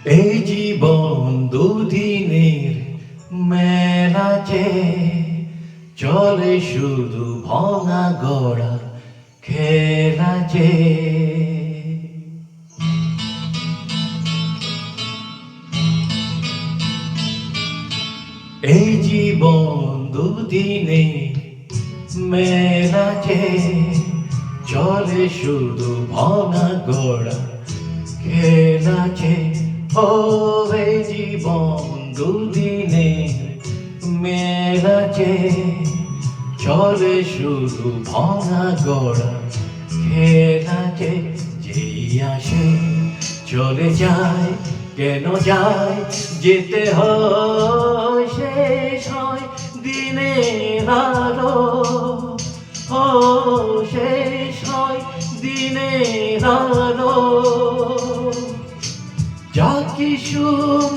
এই জীবন দুদিনের মেলা যে চলে শুধু ভঙা গড়া খেলা যে। এই জীবন দুদিনের মেলা যে চলে শুধু ভঙা গড়া খেলা যে। ও এই জীবন দুদিনের মেলা যে চলে শুধু ভঙা গড়া খেলা যে। যেই আসে চলে যায়, কেন যায় যেতে হয়, শেষ হয় দিনের আলো। ও শেষ হয় দিনের আলো। যা কিছু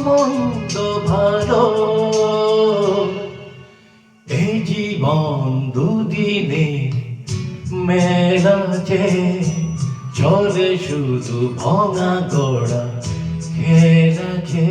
মন্দ ভালো, এই জীবন দুদিনের মেলা যে চলে শুধু ভঙা গড়া খেলা যে।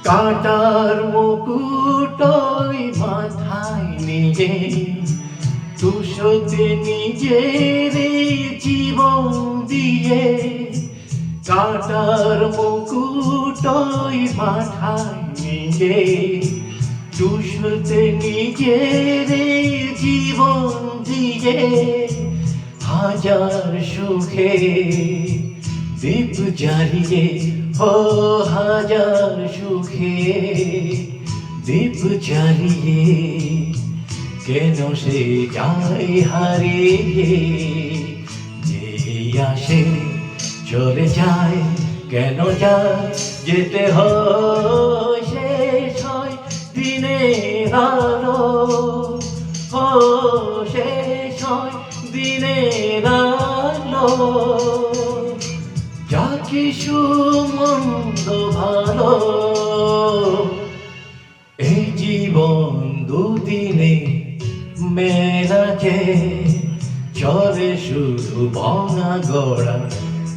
কাটার মুকুটই মাথায় নিয়ে তুষতে নিজের জীবন দিয়ে। কাটার মুকুটই মাথায় নিয়ে তুষতে নিজের জীবন দিয়ে। হাজার সুখে দীপ জ্বালিয়ে, ও হাজার সুখে দীপ জ্বালিয়ে কেন সে যায় হারিয়ে। যে আসে চলে যায়, কেন যায় যেতে হয়, শেষ হয় দিনের আলো। ও শেষ হয় দিনের আলো। যা কিছু মন্দ ভালো, এই জীবন দুদিনে মেলা যে চলে শুধু ভঙা গড়া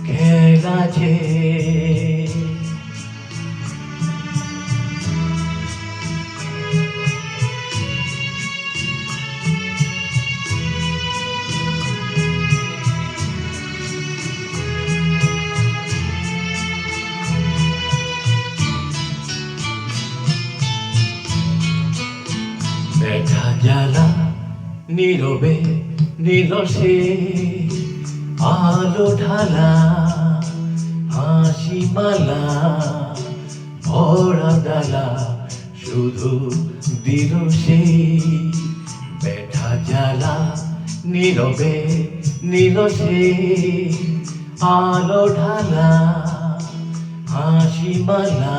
খেলা যে। ব্যথা জ্বালা নীরবে নিলসে আলো ঢালা হাসি মালা ভরা ডালা শুধু দিল সে। ব্যথা জ্বালা নীরবে নিলসে আলো ঢালা হাসি মালা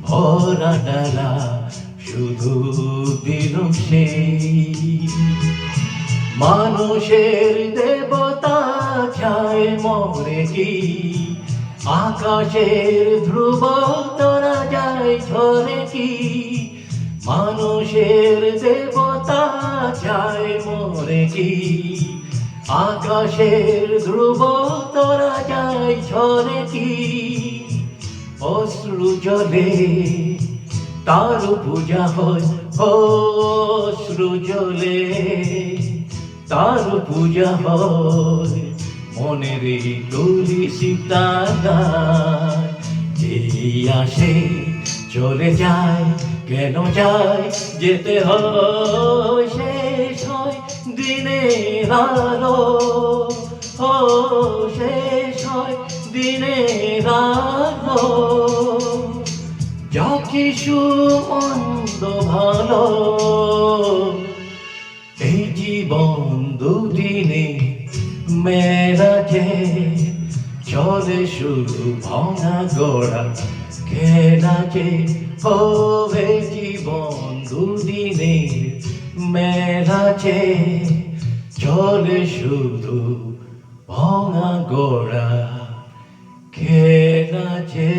ভরা ডালা শুধু দিল সে। মানুষের দেবতা চায় মরে কি, আকাশের ধ্রুব তোরা যায় ঝরে কি। মানুষের দেবতা চায় মরে কি, আকাশের ধ্রুব তোরা যায় ঝরে কি। অশ্রু জলে তার পূজা হয়, অশ্রু জলে তার পূজা হয়। মনের তুলসী তারায় যে আসে চলে যায়, কেন যায় যেতে হয়, শেষ হয় দিনের আলো। ও শেষ হয় দিনের আলো। যা কিছু মন্দ ভালো, এই জীবন দুদিনে মেলা যে চলে শুধু ভঙা গড়া খেলা যে। হবে জীবন দুদিনের মেলা। নাচে চলে শুধু ভঙা গোড়া কে নাচে